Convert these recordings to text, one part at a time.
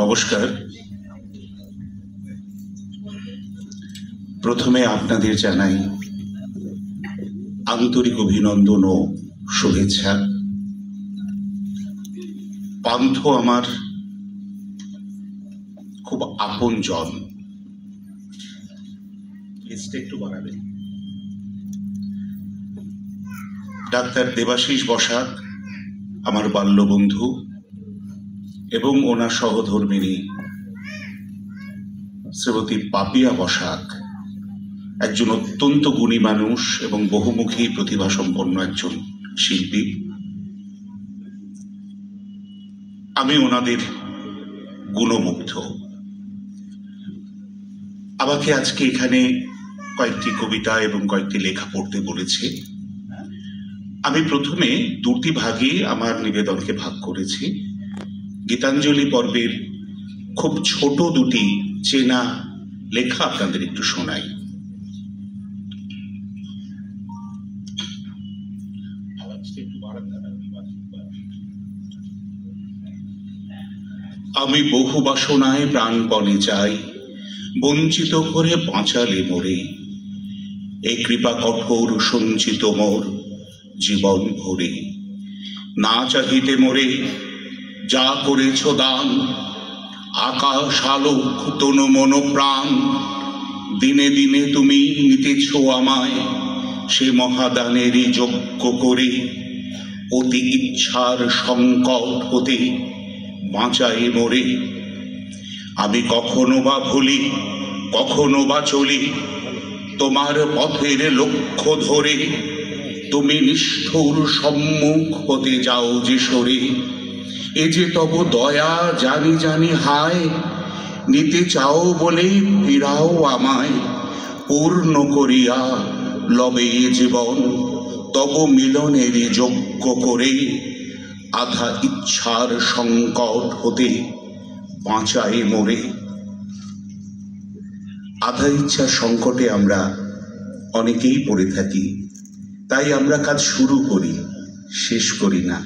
নমস্কার। প্রথমে আপনাদের জানাই আন্তরিক অভিনন্দন ও শুভেচ্ছা। পান্থ আমার খুব আপনজন। একটু বাড়াবেন। ডাক্তার দেবাশিস বসাক আমার বাল্যবন্ধু এবং ওনার সহধর্মিণী শ্রীমতী পাপিয়া বসাক একজন অত্যন্ত গুণী মানুষ এবং বহুমুখী প্রতিভাসম্পন্ন একজন শিল্পী। আমি ওনাদের গুণমুগ্ধ। আমাকে আজকে এখানে কয়েকটি কবিতা এবং কয়েকটি লেখা পড়তে বলেছে। আমি প্রথমে দুটি ভাগে আমার নিবেদনকে ভাগ করেছি। গীতাঞ্জলি পর্বের খুব ছোট দুটি চেনা লেখা আপনাদের একটু শোনাই। আমি বহু বাসনায় প্রাণপণে চাই, বঞ্চিত করে বাঁচালে মোরে, এ কৃপা কঠোর সঞ্চিত মোর জীবন ভরে। না চাহিতে মোরে যা করেছ দান, আকাশ আলোক তনু মন প্রাণ, দিনে দিনে তুমি নিতেছ আমায় সে মহাদানেরই যজ্ঞ করে। অতি ইচ্ছার সংকট হতে বাঁচায় মোরে। আমি কখনো বা ভুলি কখনো বা চলি তোমার পথের লক্ষ্য ধরে, তুমি নিষ্ঠুর সম্মুখ হতে যাও যে সরে। এ যে তব দয়া জানি জানি হায়, নিতে চাও বলে ফিরাও আমায়, পূর্ণ করিয়া লবে জীবন তব মিলনেরই যজ্ঞ করে। আধা ইচ্ছার সংকট হতে বাঁচায় মোরে। আধা ইচ্ছার সংকটে আমরা অনেকেই পড়ে থাকি। তাই আমরা কাজ শুরু করি, শেষ করি না,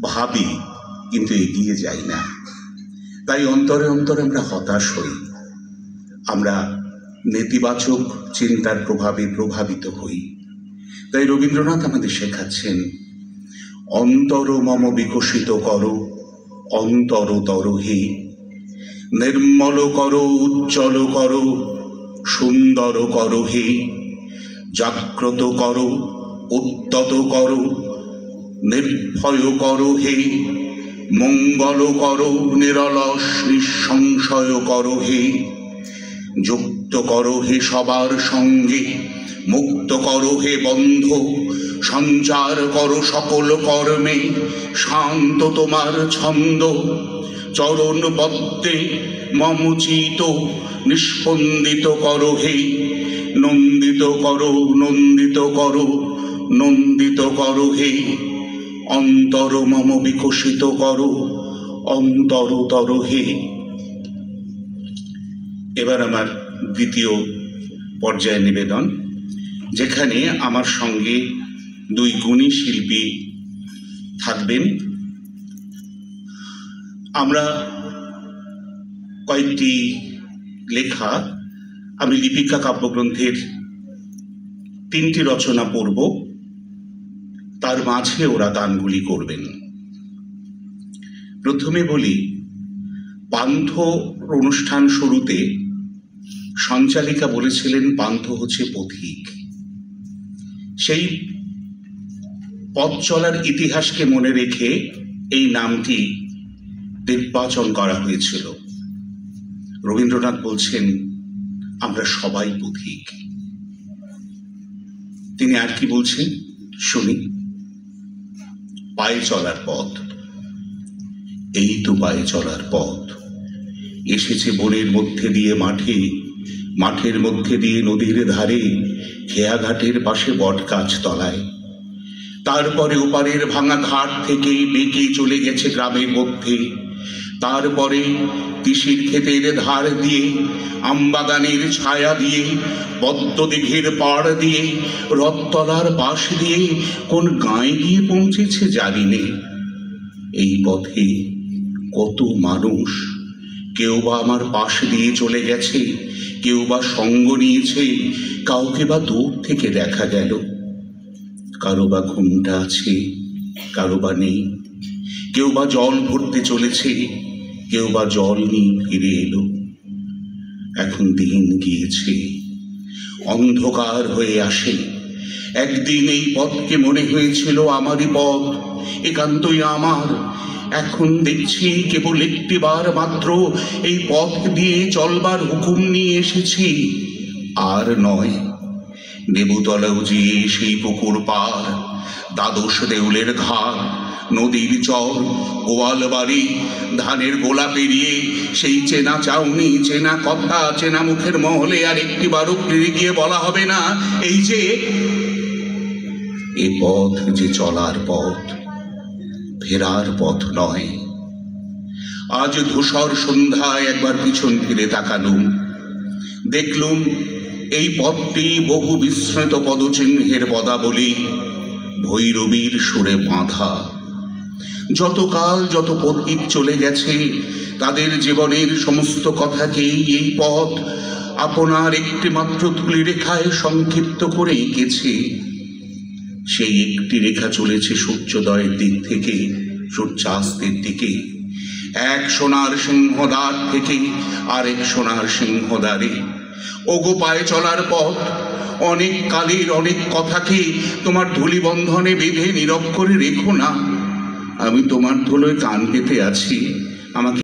ভাবি কিন্তু এগিয়ে যাই না। তাই অন্তরে অন্তরে আমরা হতাশ হই, আমরা নেতিবাচক চিন্তার প্রভাবে প্রভাবিত হই। তাই রবীন্দ্রনাথ আমাদের শেখাচ্ছেন, অন্তর মম বিকশিত করো অন্তরতর হে, নির্মল করো উজ্জ্বল করো সুন্দর করো হে, জাগ্রত করো উদ্যত করো নির্ভয় করো হে, মঙ্গল করো নিরলস নিঃসংশয় করো হে, যুক্ত করো হে সবার সঙ্গে, মুক্ত করো হে বন্ধ, সঞ্চার করো সকল কর্মে শান্ত তোমার ছন্দ, চরণ পদ্মে মমচিত নিস্পন্দিত করো হে, নন্দিত করো নন্দিত করো নন্দিত করো হে, অন্তর মম বিকশিত করো অন্তরতর হে। এবার আমার দ্বিতীয় পর্যায়ে নিবেদন, যেখানে আমার সঙ্গে দুই গুণী শিল্পী থাকবেন। আমরা কয়েকটি লেখা, আমি লিপিকা কাব্যগ্রন্থের 3টি রচনা পড়ব, তার মাঝে ওরা গানগুলি করবেন। প্রথমে বলি, পান্থ অনুষ্ঠান শুরুতে সঞ্চালিকা বলেছিলেন পান্থ হচ্ছে পথিক। সেই পথ চলার ইতিহাসকে মনে রেখে এই নামটি নির্বাচন করা হয়েছিল। রবীন্দ্রনাথ বলছেন আমরা সবাই পথিক। তিনি আর কি বলছেন শুনি। পায়ে চলার পথ, এই তো পায়ে চলার পথ, এসেছে বনের মধ্যে দিয়ে মাঠে, মাঠের মধ্যে দিয়ে নদীর ধারে, খেয়াঘাটের পাশে বট গাছ তলায়, তারপরে ওপারের ভাঙা ঘাট থেকে বেঁকে চলে গেছে গ্রামের মধ্যে, তারপরে তিসির ক্ষেতের ধার দিয়ে, আমবাগানের ছায়া দিয়ে, পদ্মদিঘির পাড় দিয়ে, রথতলার পাশ দিয়ে কোন গাঁয়ে গিয়ে পৌঁছেছে জানি নে। এই পথে কত মানুষ কেউ বা আমার পাশ দিয়ে চলে গেছে, কেউ বা সঙ্গ নিয়েছে, কাউকে বা দূর থেকে দেখা গেল। কারো বা ঘুমটা আছে, কারো বা নেই। কেউ বা জল ভরতে চলেছে, কেউ বা জল নিয়ে ফিরে এলো। এখন দিন গিয়েছে, অন্ধকার হয়ে আসে। একদিন এই পথকে মনে হয়েছিল আমারই পথ, একান্তই আমার। এখন দেখছি কেবল একটিবার মাত্র এই পথ দিয়ে চলবার হুকুম নিয়ে এসেছি, আর নয়। দেবতলা উজিয়ে সেই পুকুর পার, দ্বাদশ দেউলের ঘাট, নদীর চর, গোয়াল বাড়ি, ধানের গোলা পেরিয়ে সেই চেনা চাউনি, চেনা কথা, চেনা মুখের মহলে আর একটিবারও ফিরে গিয়ে বলা হবে না এই যে এ পথ যে চলার পথ, ফেরার পথ নয়। আজ ধূসর সন্ধ্যায় একবার পিছন ফিরে তাকালুম, দেখলুম এই পথটি বহু বিস্মৃত পদচিহ্নের পদাবলী, ভৈরবীর সুরে বাঁধা। যতকাল যত পথিক চলে গেছে, তাদের জীবনের সমস্ত কথাকেই এই পথ আপনার একটি মাত্র তুলি রেখায় সংক্ষিপ্ত করে এঁকেছে। সেই একটি রেখা চলেছে সূর্যোদয়ের দিক থেকে সূর্যাস্তের দিকে, এক সোনার সিংহদ্বার থেকে আরেক সোনার সিংহদ্বারে। ওগো পায়ে চলার পথ, অনেক কালের অনেক কথাকে তোমার ধূলি বন্ধনে বেঁধে নীরব করে রেখো না। আমি তোমার ধুলোয় কান পেতে আছি, আমাকে